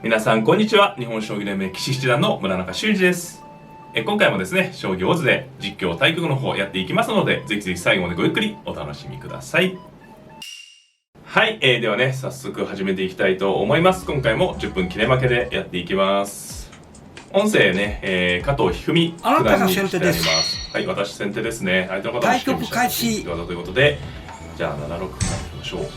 皆さんこんにちは。日本将棋連盟棋士七段の村中修司です。今回もですね、将棋オズで実況対局の方やっていきますので、ぜひぜひ最後までごゆっくりお楽しみください。はい、ではね、早速始めていきたいと思います。今回も10分切れ負けでやっていきます。音声ね、加藤一二三九段にしてあります。はい、私先手ですね。相手の方は対局開始ということで、じゃあ7六歩からいきましょう。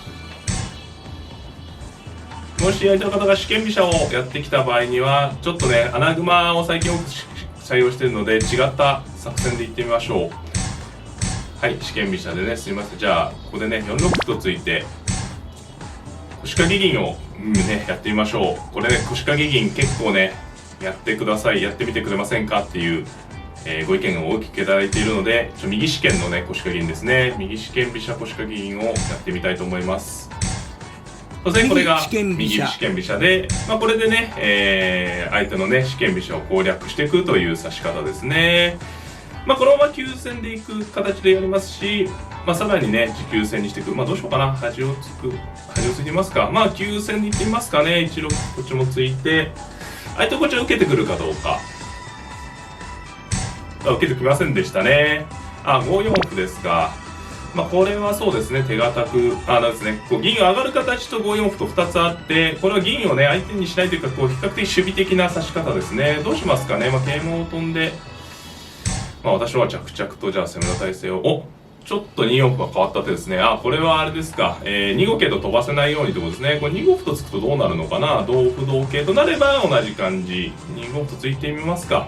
もし相手の方が四間飛車をやってきた場合にはちょっとね穴熊を最近多く採用しているので違った作戦でいってみましょう。はい、四間飛車でね、すみません。じゃあここでね4六歩とついて腰掛け銀を、ね、やってみましょう。これね腰掛け銀結構ねやってください、やってみてくれませんかっていう、ご意見を大きくいただいているので、右四間のね腰掛け銀ですね、右四間飛車腰掛け銀をやってみたいと思います。当然これが右四間飛車で、これでね、相手のね四間飛車を攻略していくという指し方ですね。このまま急戦でいく形でやりますし、さらにね持久戦にしていく。どうしようかな、端をついてみますか。急戦にいってみますかね。1六こっちもついて相手こっちを受けてくるかどうか。受けてきませんでしたね。5四歩ですが、これはそうですね、手堅くですね、銀が上がる形と5四歩と2つあって、これは銀をね相手にしないというか、比較的守備的な指し方ですね。どうしますかね。桂馬を飛んで、私は着々とじゃあ攻めの体勢を、ちょっと2四歩が変わった手ですね。これはあれですか、2五桂と飛ばせないようにということですね。これ2五歩とつくとどうなるのかな。同歩同桂となれば同じ感じ、2五歩とついてみますか。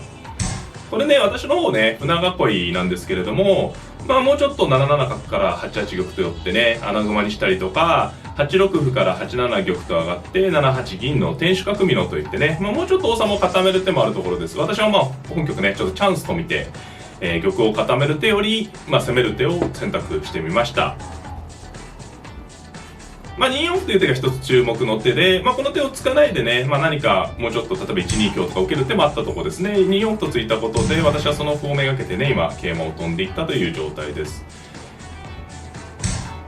これね、私の方ね船囲いなんですけれども、もうちょっと7七角から8八玉と寄ってね穴熊にしたりとか、8六歩から8七玉と上がって7八銀の天守角美濃といってね、もうちょっと王様を固める手もあるところです。私は本局ねちょっとチャンスと見て、玉を固める手より、攻める手を選択してみました。2四歩という手が一つ注目の手で、この手をつかないでね、何かもうちょっと例えば1二香とか受ける手もあったところですね。2四歩とついたことで私はその歩をめがけてね今桂馬を飛んでいったという状態です。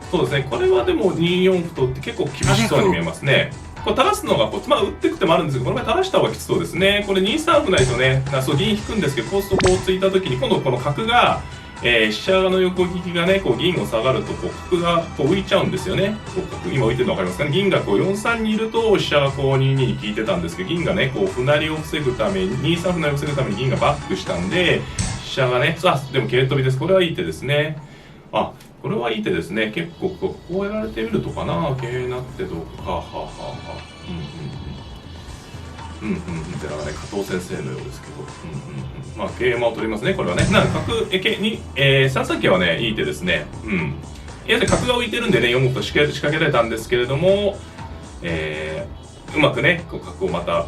そうですね、これはでも2四歩とって結構厳しそうに見えますね。これ垂らすのが打っていく手もあるんですけど、この場合垂らした方がきつそうですね。これ2三歩ないとね、銀引くんですけど、こうするとこうついた時に今度この角が飛車の横利きがね銀を下がると角が浮いちゃうんですよね。今浮いてるの分かりますかね。銀が4三にいると飛車が2二に効いてたんですけど、銀がね歩成りを防ぐために2三歩成りを防ぐために銀がバックしたんで、飛車がねでも桂飛びです。これはいい手ですね。これはいい手ですね。結構こうやられてみるとかな、桂なってどうか、ってのがね加藤先生のようですけど、桂馬を取りますね。これはね角に、3三桂はねいい手ですね。角が浮いてるんでね4五歩と仕掛けられたんですけれども、うまくね角をまた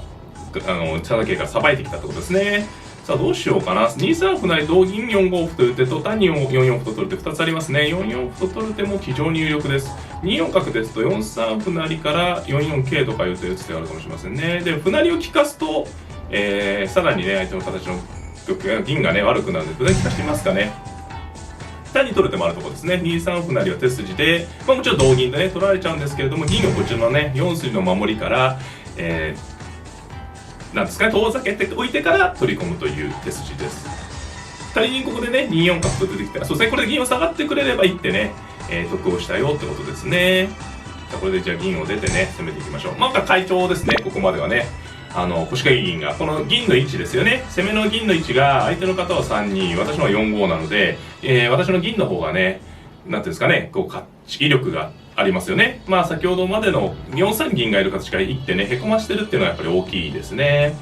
3三桂からさばいてきたってことですね。さあどうしようかな。2三歩成同銀4五歩という手と単に4四歩と取る手2つありますね。4四歩と取る手も非常に有力です。2四角ですと4三歩成から4四桂とかいう手を打つ手があるかもしれませんね。で歩成りを利かすと、さらにね相手の形の銀がね悪くなるので歩成り利かしてみますかね。単に取る手もあるところですね。2三歩成は手筋で、もちろん同銀でね取られちゃうんですけれども、銀をこちらのね4筋の守りから、なんですかね、遠ざけておいてから取り込むという手筋です。仮にここでね2四角と出てきたら、そうですね、これで銀を下がってくれればいってね、得をしたよってことですね。これでじゃあ銀を出てね攻めていきましょう。快調ですね。ここまではね腰掛け銀がこの銀の位置ですよね。攻めの銀の位置が相手の方は3二、私のは4五なので、私の銀の方がねなんていうんですかね、威力がありますよね。先ほどまでの4三銀がいる形から一手ねへこましてるっていうのはやっぱり大きいですね。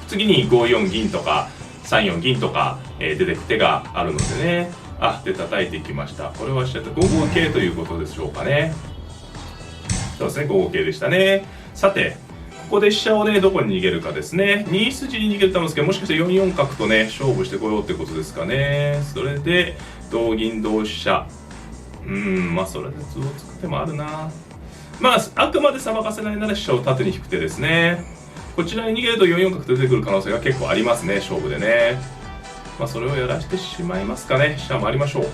次に5四銀とか3四銀とか、出てく手があるのでね。で叩いていきました。これはしちゃった5五桂ということでしょうかね。そうですね、5五桂でしたね。さてここで飛車をねどこに逃げるかですね。2筋に逃げると思うんですけど、もしかして4四角とね勝負してこようってことですかね。それで同銀同飛車、それで図を作ってもあるな。あくまでさばかせないなら飛車を縦に引く手ですね。こちらに逃げると4四角と出てくる可能性が結構ありますね、勝負でね。それをやらしてしまいますかね。飛車回りましょう。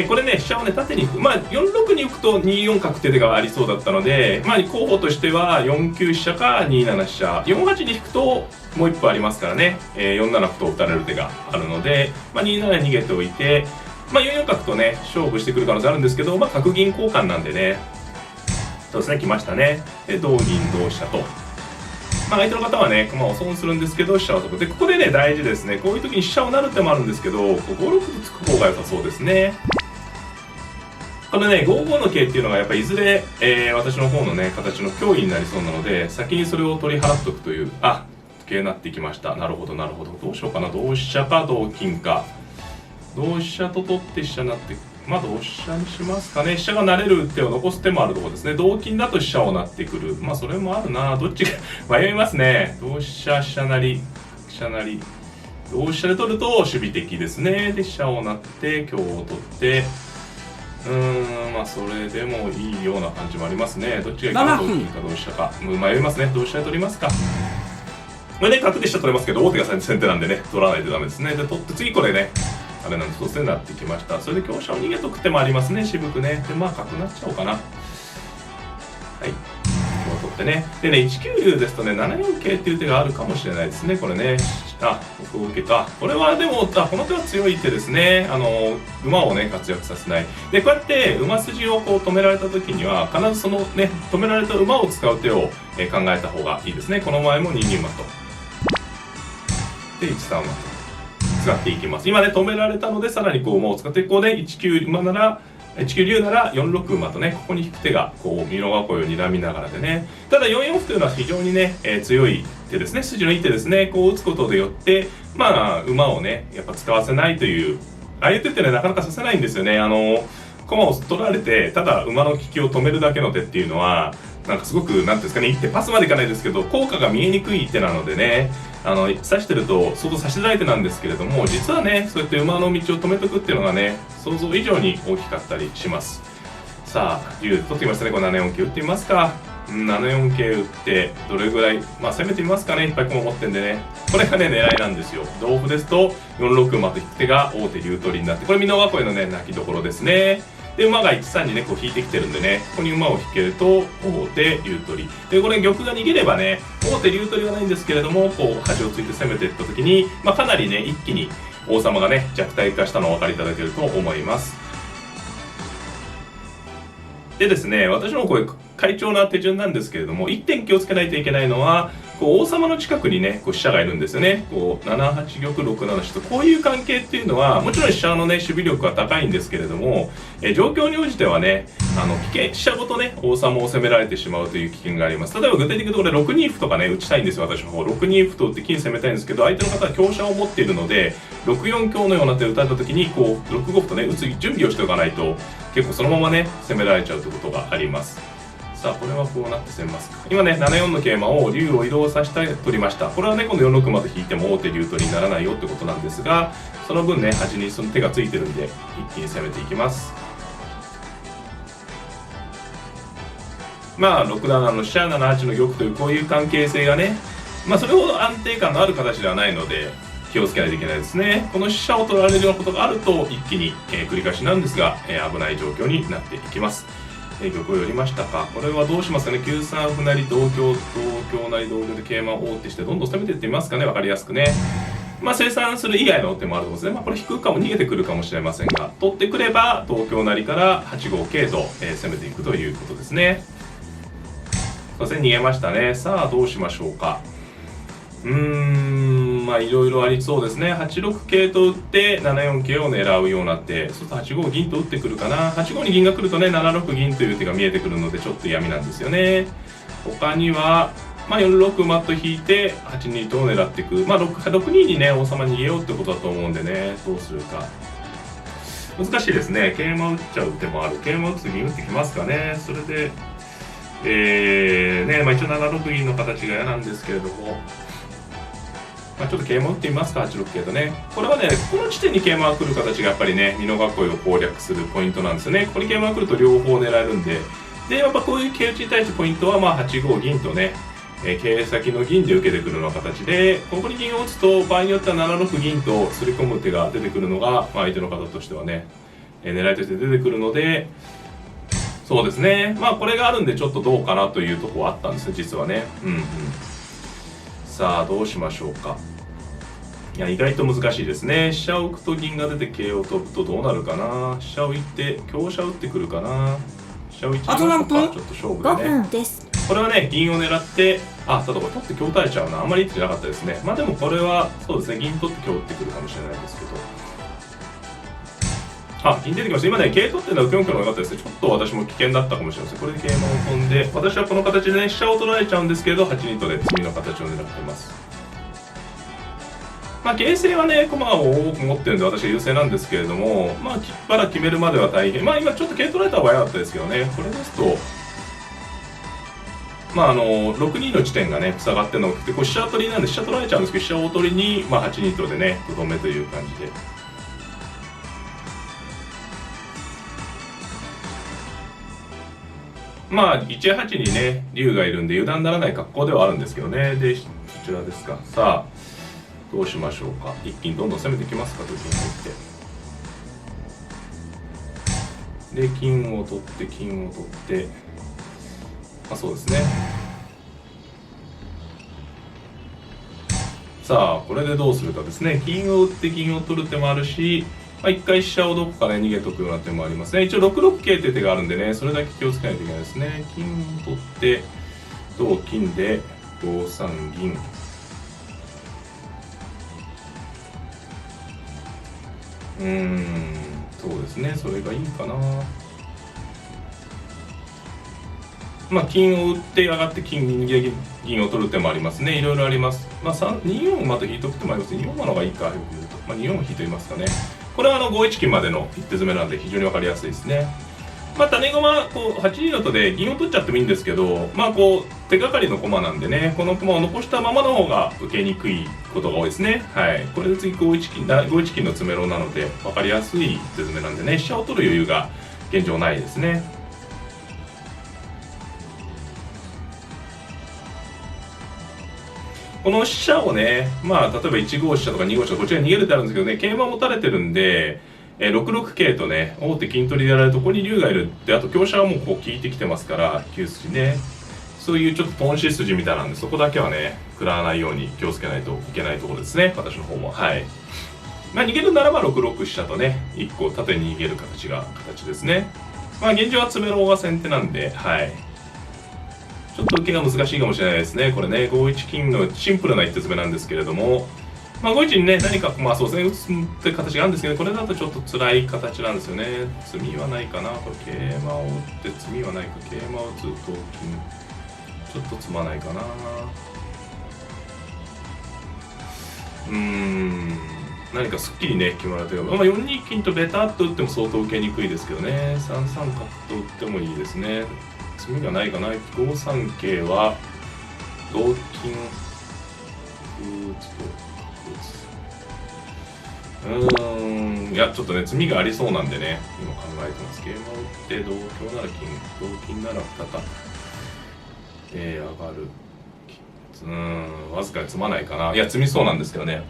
これね、飛車をね、縦に行く。まあ、4六に行くと2四角って手がありそうだったので、まあ、候補としては4九飛車か2七飛車。4八に引くと、もう一歩ありますからね。4七歩と打たれる手があるので、まあ、2七に逃げておいて、まあ、4四角とね、勝負してくる可能性あるんですけど、まあ、角銀交換なんでね。そうですね、来ましたね。で、同銀、同飛車と。まあ、相手の方はね、駒を損するんですけど、飛車を取る。で、ここでね、大事ですね。こういう時に飛車を成る手もあるんですけど、5六歩と突く方が良さそうですね。このね、5五の桂っていうのがやっぱりいずれ、私の方のね、形の脅威になりそうなので、先にそれを取り払っとくという、桂になってきました。なるほど、なるほど。どうしようかな。同飛車か同金か。同飛車と取って飛車になって、まあ同飛車にしますかね。飛車が成れる手を残す手もあるところですね。同金だと飛車を成ってくる。まあそれもあるな。どっちか迷いますね。同飛車、飛車成、飛車成。同飛車で取ると守備的ですね。で、飛車を成って、香を取って、まあそれでもいいような感じもありますね。どっちがいいかな、同金か同飛車か。迷いますね。同飛車で取りますか。これね、角で飛車取れますけど、王手が先手なんでね、取らないとダメですね。で、取って次これね、あれなんです、突然なってきました。それで香車を逃げとく手もありますね、渋くね。で、まあ角なっちゃおうかな。はい。香を取ってね。でね、1九竜ですとね、7四桂っていう手があるかもしれないですね、これね。僕を受けた。これはでも、この手は強い手ですね。馬をね、活躍させない。で、こうやって馬筋をこう止められた時には、必ずそのね、止められた馬を使う手を、考えた方がいいですね。この前も2二馬と。で、1三馬と使っていきます。今ね、止められたので、さらにこう馬を使って、こうね、1九馬なら、1九竜なら4六馬とね、ここに引く手が、こう、美濃囲いを睨みながらでね。ただ4四歩というのは非常にね、強い手ですね。筋のいい手ですね。こう打つことでよって、まあ、馬をね、やっぱ使わせないという、ああいう手ってね、なかなかさせないんですよね。駒を取られて、ただ馬の利きを止めるだけの手っていうのは、なんかすごく、なんていうんですかね、一手パスまでいかないですけど、効果が見えにくい手なのでね、指してると相当差しづらい手なんですけれども、実はね、そうやって馬の道を止めとくっていうのがね、想像以上に大きかったりします。さあ、竜取ってきましたね。これ7四桂打ってみますか。7四桂打って、どれぐらい、まあ攻めてみますかね。いっぱい駒持ってんでね。これがね、狙いなんですよ。同歩ですと、4六馬と引く手が王手竜取りになって、これ美濃囲いのね、泣きどころですね。で、馬が1、3にね、こう引いてきてるんでね、ここに馬を引けると、王手、竜取り。で、これ玉が逃げればね、王手、竜取りはないんですけれども、こう、端をついて攻めていった時に、まあ、かなりね、一気に王様がね、弱体化したのをお分かりいただけると思います。でですね、私のこれ、快調な手順なんですけれども、1点気をつけないといけないのは、こう王様の近くにね、こう飛車がいるんですよね。こう7八玉、6七飛と、こういう関係っていうのは、もちろん飛車のね、守備力は高いんですけれども、状況に応じてはね、危険、飛車ごとね、王様を攻められてしまうという危険があります。例えば具体的にこれ6二歩とかね、打ちたいんですよ、私の方。6二歩と打って金攻めたいんですけど、相手の方は香車を持っているので、6四香のような手を打たれた時に、こう、6五歩とね、打つ準備をしておかないと、結構そのままね、攻められちゃうということがあります。さあ、これはこうなって攻めますか。今ね、7四の桂馬を竜を移動させて取りました。これはね、今度4六馬と引いても王手竜取りにならないよってことなんですが、その分ね、端にその手がついてるんで、一気に攻めていきます。まあ、6七の飛車、7八の玉というこういう関係性がね、まあ、それほど安定感のある形ではないので、気をつけないといけないですね。この飛車を取られるようなことがあると、一気に、繰り返しなんですが、危ない状況になっていきます。玉を寄りましたか。これはどうしますかね。9三歩成、同香、同香成、同香で桂馬を王手して、どんどん攻めていってみますかね。わかりやすくね。まあ、生産する以外の手もあると思うんですね。まあ、これ引くかも逃げてくるかもしれませんが、取ってくれば、同香成から8五桂と、攻めていくということですね。そして逃げましたね。さあ、どうしましょうか。まあいろいろありそうですね。8六桂と打って7四桂を狙うようになって、そうすると8五銀と打ってくるかな。8五に銀が来るとね、7六銀という手が見えてくるのでちょっと闇なんですよね。他には、まあ4六馬と引いて8二とを狙っていく。まあ6二にね、王様逃げようってことだと思うんでね、どうするか。難しいですね。桂馬打っちゃう手もある。桂馬打つ銀打ってきますかね。それで、まあ一応7六銀の形が嫌なんですけれども、まあ、ちょっと桂馬打ってみますか、8六桂とね。これはね、この地点に桂馬が来る形がやっぱりね、美濃囲いを攻略するポイントなんですよね。ここに桂馬が来ると両方狙えるんで。で、やっぱこういう桂打ちに対してポイントは、まあ8五銀とね、桂先の銀で受けてくるような形で、ここに銀を打つと、場合によっては7六銀とすり込む手が出てくるのが、まあ、相手の方としてはね、狙いとして出てくるので、そうですね、まあこれがあるんでちょっとどうかなというところはあったんですね、実はね。さあどうしましょうか。いや意外と難しいですね。飛車を置くと銀が出て桂を飛ぶとどうなるかな。飛車を行って香車打ってくるかな。飛車を行っちゃいましょうか。ちょっと勝負でね。これはね銀を狙って、ただこれ取って香打たれちゃうな。あんまりいいってなかったですね。まあでもこれはそうですね、銀取って香打ってくるかもしれないですけど。銀出てきました。今ね、桂取ってるのは6四香の方が良かったですね。ちょっと私も危険だったかもしれません。これで桂馬を飛んで、私はこの形でね、飛車を取られちゃうんですけど、8二とで次の形を狙ってます。まあ、形勢はね、駒を多く持ってるんで、私は優勢なんですけれども、まあ、きっぱら決めるまでは大変。まあ、今ちょっと桂取られた方が早かったですけどね、これですと、まあ、6二の地点がね、塞がってるのが来て、これ飛車取りなんで飛車取られちゃうんですけど、飛車を取りに、まあ、8二とでね、とどめという感じで。まあ、1八にね、竜がいるんで油断ならない格好ではあるんですけどね。で、こちらですか。さあ、どうしましょうか。一気にどんどん攻めてきますか、と金を取って。で、金を取って、金を取って、まあそうですね。さあ、これでどうするかですね。金を打って金を取る手もあるし、まあ、一回飛車をどこかね逃げとくような手もありますね。一応6六桂って手があるんでね、それだけ気をつけないといけないですね。金を取って、同金で5三銀。そうですね、それがいいかな。まあ、金を打って上がって金で銀を取る手もありますね。いろいろあります。まあ、2四馬と引いとく手もありますね。2四馬の方がいいか、よく言うと。まあ、2四引いと言いますかね。これは5一金までの一手詰めなんで非常に分かりやすいですね。まあ、種駒、8二のとで銀を取っちゃってもいいんですけど、まあ、手がかりの駒なんでね、この駒を残したままの方が受けにくいことが多いですね。はい。これで次5一金の詰めろなので、分かりやすい手詰めなんでね、飛車を取る余裕が現状ないですね。この飛車をね、まあ、例えば1号飛車とか2号飛車、こっちら逃げるってあるんですけどね、桂馬持たれてるんで、6六桂とね、王手金取りでやられるとここに竜がいるって、あと香車はもうこう効いてきてますから、9筋ね。そういうちょっと頓死筋みたいなんで、そこだけはね、食らわないように気をつけないといけないところですね、私の方も。はい。まあ、逃げるならば6六飛車とね、1個縦に逃げる形ですね。まあ、現状は詰めろが先手なんで、はい。ちょっと受けが難しいかもしれないですね。これね、5一金のシンプルな一手詰めなんですけれども、まあ、5一にね、何か、まあそうですね、打つって形があるんですけど、これだとちょっと辛い形なんですよね。詰みはないかな。これ、桂馬を打って詰みはないか。桂馬を打つと金、ちょっと詰まないかな。何かすっきりね、決まるというか、まあ、4二金とベタっと打っても相当受けにくいですけどね。3三角と打ってもいいですね。詰みがないかな。5三桂は同金打つといやちょっとね詰みがありそうなんでね今考えてます。桂馬を打って同香なら金、同金なら2た上がる。わずかに詰まないかな。いや詰みそうなんですけどね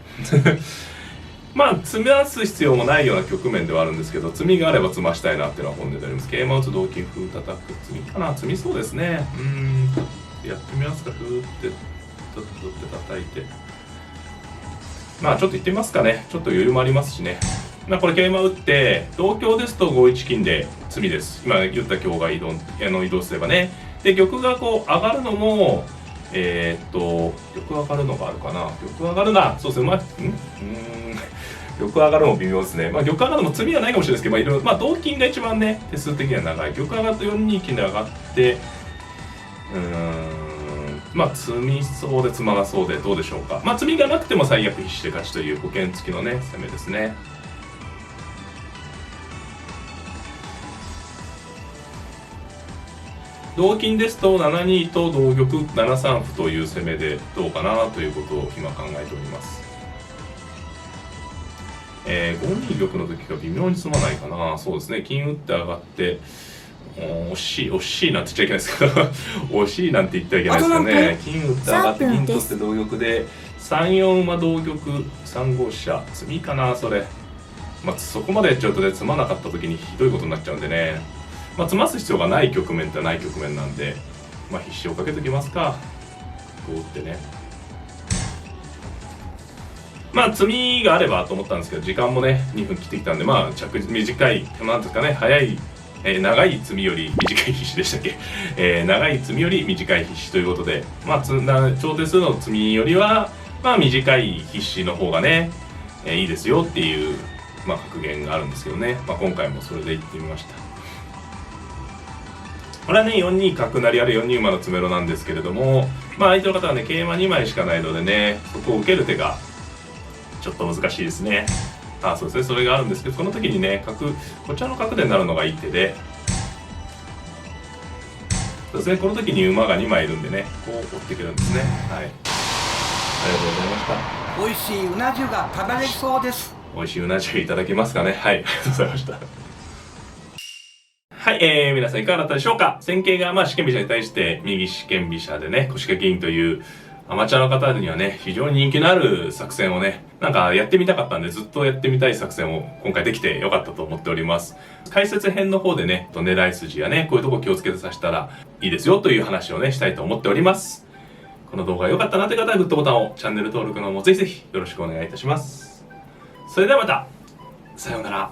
まあ詰めす必要もないような局面ではあるんですけど、詰みがあれば詰ましたいなっていうのは本音であります。桂馬を打つ同金歩叩く詰みかな。詰みそうですね。やってみますか。歩ってちょっと叩いて、まあちょっと行ってみますかね。ちょっと余裕もありますしね。まあこれ桂馬打って同香ですと5一金で詰みです。今言った香が移動すればね。で玉がこう上がるのも玉上がるのがあるかな。玉上がるな。そうですね。玉上がるも微妙ですね。まあ玉上がるのも詰みはないかもしれないですけど、まあいろいろ、まあ同金が一番ね手数的には長い。玉上がって4二金で上がってまあ詰みそうで詰まなそうでどうでしょうか。まあ詰みがなくても最悪必死で勝ちという保険付きのね攻めですね。同金ですと7二と同玉7三歩という攻めでどうかなということを今考えております。5二玉の時が微妙に詰まないかな。そうですね。金打って上がって惜しいなんて言っちゃいけないですけど惜しいなんて言ってはいけないですよね。金打って上がって銀取って同玉で3四馬同玉3五飛車詰みかなそれ。そこまでやっちゃうとね、詰まなかった時にひどいことになっちゃうんでね、詰ます必要がない局面ってない局面なんで、必死をかけときますか。こう打ってね。積みがあればと思ったんですけど、時間もね、2分切ってきたんで、短い、なんですかね、早い、長い積みより短い必死でしたっけ、長い積みより短い必死ということで、超手数の積みよりは、短い必死の方がね、いいですよっていう、格言があるんですけどね、今回もそれで言ってみました。これはね、4二角成あるいは4二馬の詰めろなんですけれども、相手の方はね、桂馬2枚しかないのでね、そこを受ける手がちょっと難しいですね。そうですね、それがあるんですけど、この時にね、こちらの角でなるのがいい手で、そうですね、この時に馬が2枚いるんでね、こう追っていけるんですね。はい。ありがとうございました。美味しいうな重が食べれそうです。美味しいうな重いただけますかね。はい、ありがとうございました。はい、皆さんいかがだったでしょうか。戦型が四間飛車に対して右四間飛車でね、腰掛け銀というアマチュアの方にはね、非常に人気のある作戦をね、やってみたかったんでずっとやってみたい作戦を今回できてよかったと思っております。解説編の方でね、狙い筋やね、こういうとこ気をつけてさせたらいいですよという話をね、したいと思っております。この動画が良かったなという方はグッドボタンを、チャンネル登録の方もぜひぜひよろしくお願いいたします。それではまた、さようなら。